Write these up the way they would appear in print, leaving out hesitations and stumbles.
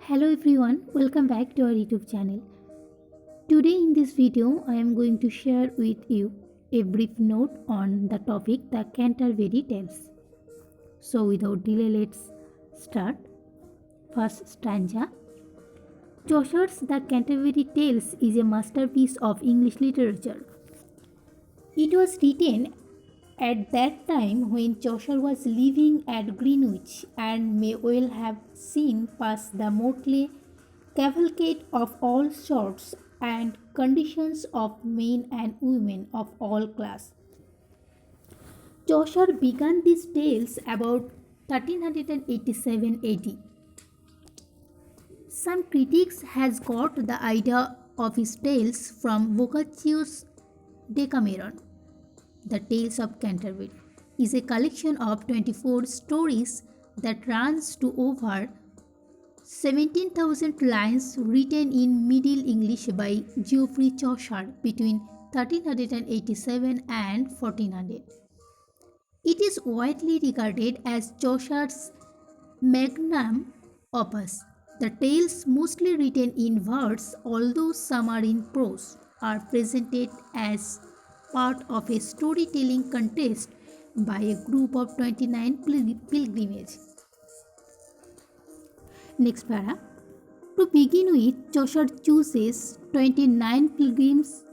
Hello everyone, welcome back to our YouTube channel. Today in this video, I am going to share with you a brief note on the topic the Canterbury Tales. So without delay, let's start. First stanza. Chaucer's The Canterbury Tales is a masterpiece of English literature. It was written at that time when Chaucer was living at Greenwich and may well have seen past the motley cavalcade of all sorts and conditions of men and women of all class. Chaucer began these tales about 1387 AD. Some critics has got the idea of his tales from Boccaccio's Decameron. The Tales of Canterbury is a collection of 24 stories that runs to over 17,000 lines written in Middle English by Geoffrey Chaucer between 1387 and 1400. It is widely regarded as Chaucer's magnum opus. The tales, mostly written in verse, although some are in prose, are presented as part of a storytelling contest by a group of 29 pilgrimages. Next para. To begin with, Chaucer chooses 29 pilgrims,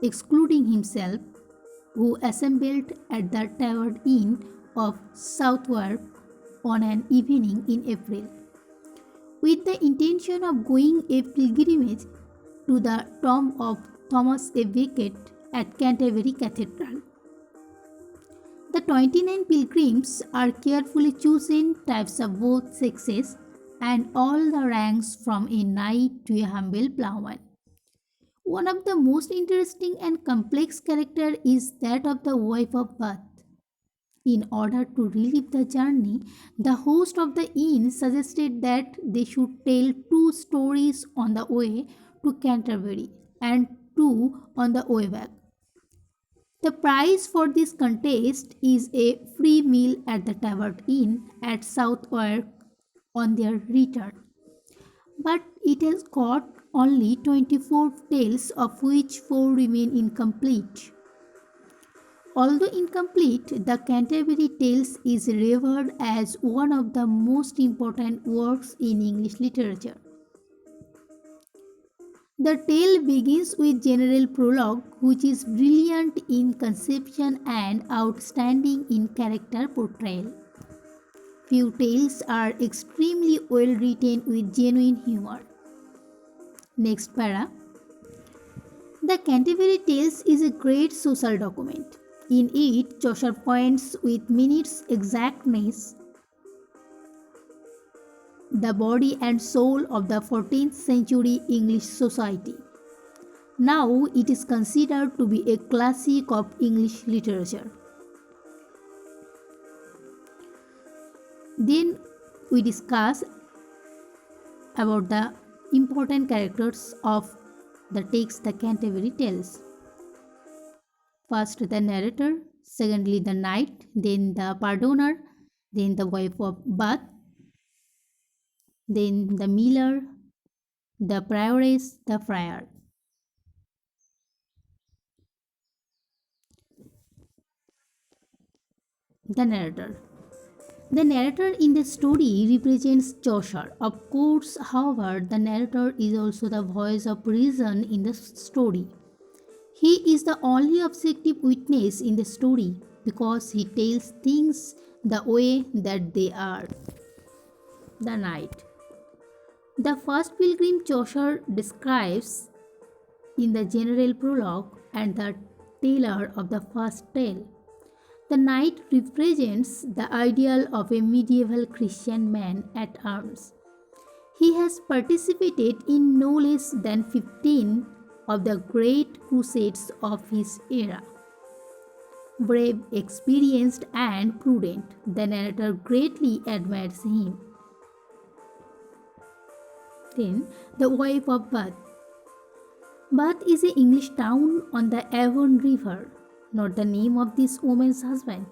excluding himself, who assembled at the Tower Inn of Southwark on an evening in April, with the intention of going a pilgrimage to the tomb of Thomas a Becket at Canterbury Cathedral. The 29 pilgrims are carefully chosen types of both sexes and all the ranks from a knight to a humble ploughman. One of the most interesting and complex character is that of the wife of Bath. In order to relieve the journey, the host of the inn suggested that they should tell two stories on the way to Canterbury and two on the way back. The prize for this contest is a free meal at the Tavern Inn at Southwark on their return. But it has got only 24 tales, of which 4 remain incomplete. Although incomplete, the Canterbury Tales is revered as one of the most important works in English literature. The tale begins with general prologue, which is brilliant in conception and outstanding in character portrayal. Few tales are extremely well written with genuine humor. Next para. The Canterbury Tales is a great social document. In it, Chaucer points with minute's exactness the body and soul of the 14th century English society. Now it is considered to be a classic of English literature. Then we discuss about the important characters of the text The Canterbury Tales. First the narrator, secondly the knight, then the pardoner, then the wife of Bath, then the miller, the prioress, the friar. The narrator. The narrator in the story represents Chaucer. Of course, however, the narrator is also the voice of reason in the story. He is the only objective witness in the story because he tells things the way that they are. The knight. The first pilgrim Chaucer describes in the general prologue and the teller of the first tale. The knight represents the ideal of a medieval Christian man at arms. He has participated in no less than 15 of the great crusades of his era. Brave, experienced, and prudent, the narrator greatly admires him. Then, the wife of Bath. Bath is an English town on the Avon River, not the name of this woman's husband.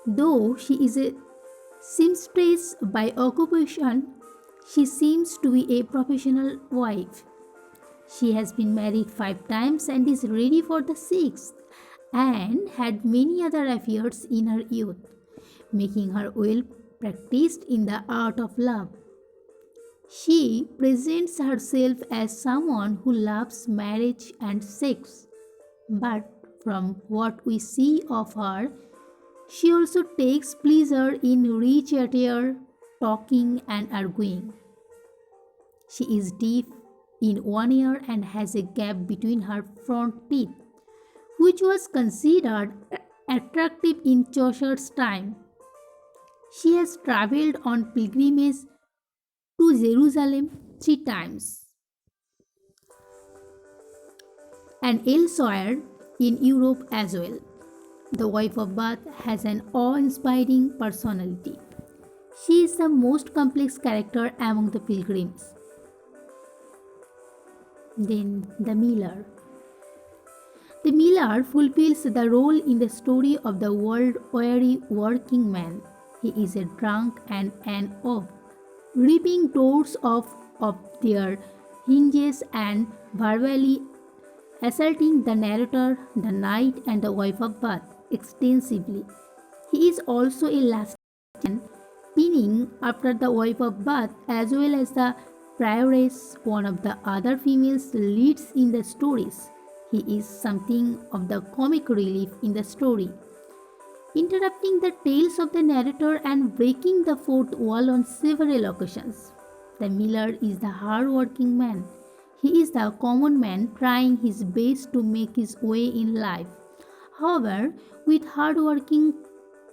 Though she is a seamstress by occupation, She seems to be a professional wife. She has been married 5 times and is ready for the sixth, and had many other affairs in her youth, making her well practiced in the art of love. She presents herself as someone who loves marriage and sex, but from what we see of her, she also takes pleasure in rich attire, talking, and arguing. She is deaf in one ear and has a gap between her front teeth, which was considered attractive in Chaucer's time. She has traveled on pilgrimage to Jerusalem 3 times and elsewhere in Europe as well. The wife of Bath has an awe inspiring personality. She is the most complex character among the pilgrims. Then, the miller. The miller fulfills the role in the story of the world weary working man. He is a drunk and an oaf, ripping doors off of their hinges and verbally assaulting the narrator, the knight, and the wife of Bath extensively. He is also a last man, pinning after the wife of Bath as well as the prioress, one of the other females leads in the stories. He is something of the comic relief in the story, interrupting the tales of the narrator and breaking the fourth wall on several occasions. The miller is the hard-working man. He is the common man trying his best to make his way in life. However, with hard-working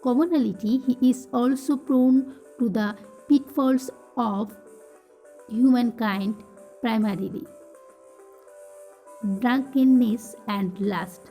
commonality, he is also prone to the pitfalls of humankind, primarily drunkenness and lust.